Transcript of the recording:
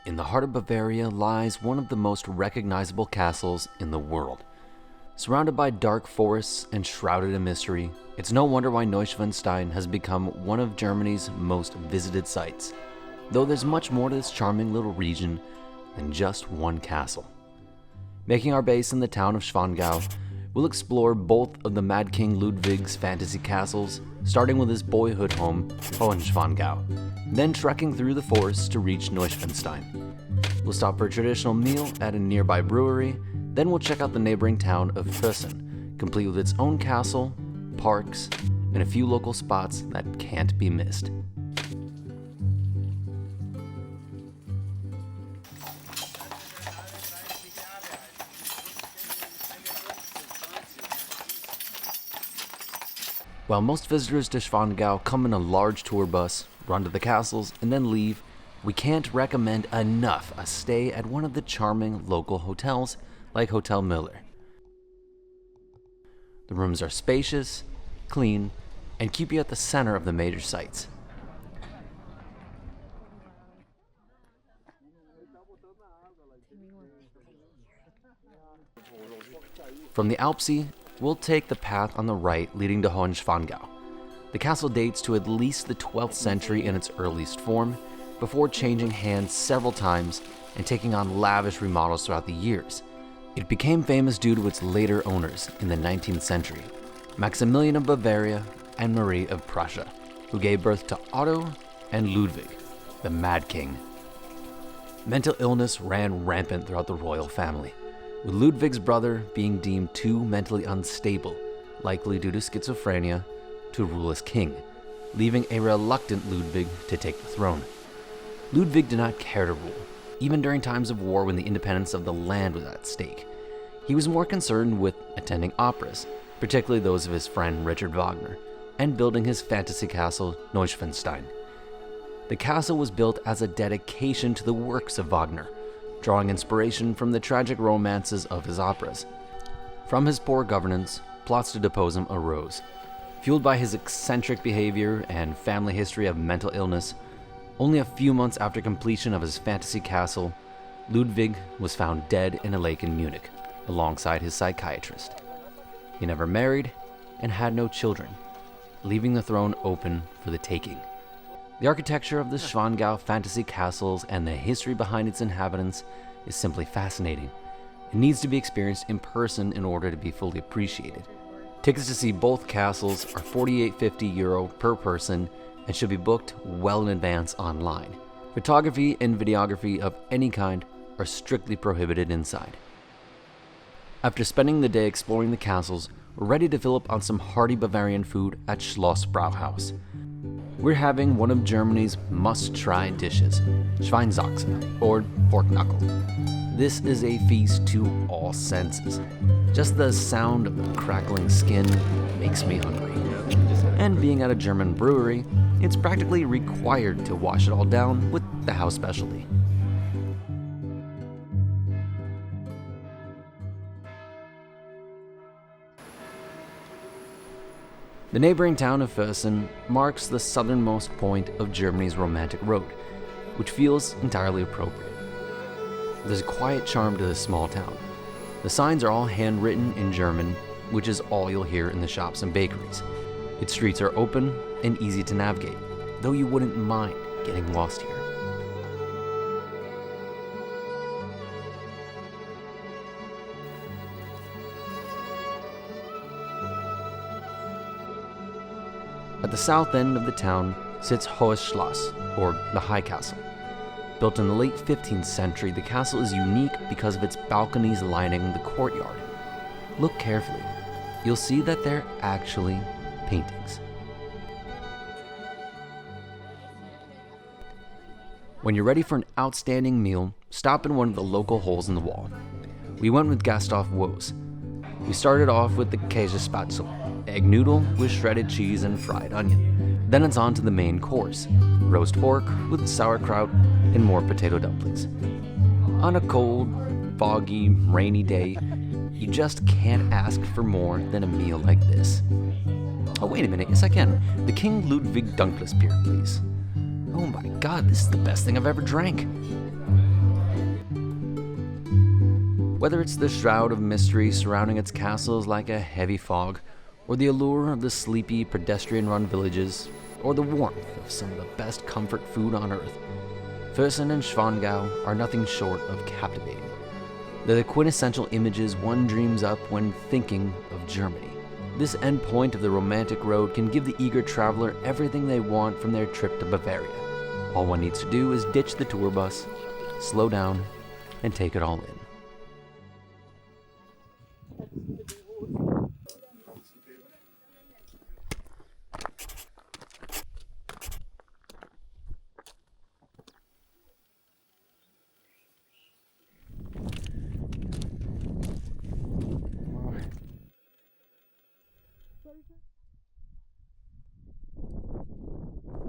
In the heart of Bavaria lies one of the most recognizable castles in the world. Surrounded by dark forests and shrouded in mystery, it's no wonder why Neuschwanstein has become one of Germany's most visited sites, though there's much more to this charming little region than just one castle. Making our base in the town of Schwangau, we'll explore both of the Mad King Ludwig's fantasy castles, starting with his boyhood home, Hohenschwangau, then trekking through the forests to reach Neuschwanstein. We'll stop for a traditional meal at a nearby brewery, then we'll check out the neighboring town of Fussen, complete with its own castle, parks, and a few local spots that can't be missed. While most visitors to Schwangau come in a large tour bus, run to the castles, and then leave, we can't recommend enough a stay at one of the charming local hotels like Hotel Miller. The rooms are spacious, clean, and keep you at the center of the major sites. From the Alps, we'll take the path on the right leading to Hohenschwangau. The castle dates to at least the 12th century in its earliest form, before changing hands several times and taking on lavish remodels throughout the years. It became famous due to its later owners in the 19th century, Maximilian of Bavaria and Marie of Prussia, who gave birth to Otto and Ludwig, the Mad King. Mental illness ran rampant throughout the royal family, with Ludwig's brother being deemed too mentally unstable, likely due to schizophrenia, to rule as king, leaving a reluctant Ludwig to take the throne. Ludwig did not care to rule, even during times of war when the independence of the land was at stake. He was more concerned with attending operas, particularly those of his friend Richard Wagner, and building his fantasy castle Neuschwanstein. The castle was built as a dedication to the works of Wagner, drawing inspiration from the tragic romances of his operas. From his poor governance, plots to depose him arose. Fueled by his eccentric behavior and family history of mental illness, only a few months after completion of his fantasy castle, Ludwig was found dead in a lake in Munich, alongside his psychiatrist. He never married and had no children, leaving the throne open for the taking. The architecture of the Schwangau fantasy castles and the history behind its inhabitants is simply fascinating. It needs to be experienced in person in order to be fully appreciated. Tickets to see both castles are €48.50 per person and should be booked well in advance online. Photography and videography of any kind are strictly prohibited inside. After spending the day exploring the castles, we're ready to fill up on some hearty Bavarian food at Schloss Brauhaus. We're having one of Germany's must-try dishes, Schweinsachse, or pork knuckle. This is a feast to all senses. Just the sound of the crackling skin makes me hungry. And being at a German brewery, it's practically required to wash it all down with the house specialty. The neighboring town of Fussen marks the southernmost point of Germany's romantic road, which feels entirely appropriate. There's a quiet charm to this small town. The signs are all handwritten in German, which is all you'll hear in the shops and bakeries. Its streets are open and easy to navigate, though you wouldn't mind getting lost here. At the south end of the town sits Hohes Schloss, or the High Castle. Built in the late 15th century, the castle is unique because of its balconies lining the courtyard. Look carefully. You'll see that they're actually paintings. When you're ready for an outstanding meal, stop in one of the local holes in the wall. We went with Gasthof Woes. We started off with the Käsespätzle, egg noodle with shredded cheese and fried onion. Then it's on to the main course, roast pork with sauerkraut and more potato dumplings. On a cold, foggy, rainy day, you just can't ask for more than a meal like this. Oh, wait a minute, yes I can. The King Ludwig Dunkless beer, please. Oh my god, this is the best thing I've ever drank. Whether it's the shroud of mystery surrounding its castles like a heavy fog, or the allure of the sleepy pedestrian-run villages, or the warmth of some of the best comfort food on earth, Fussen and Schwangau are nothing short of captivating. They're the quintessential images one dreams up when thinking of Germany. This endpoint of the romantic road can give the eager traveler everything they want from their trip to Bavaria. All one needs to do is ditch the tour bus, slow down, and take it all in.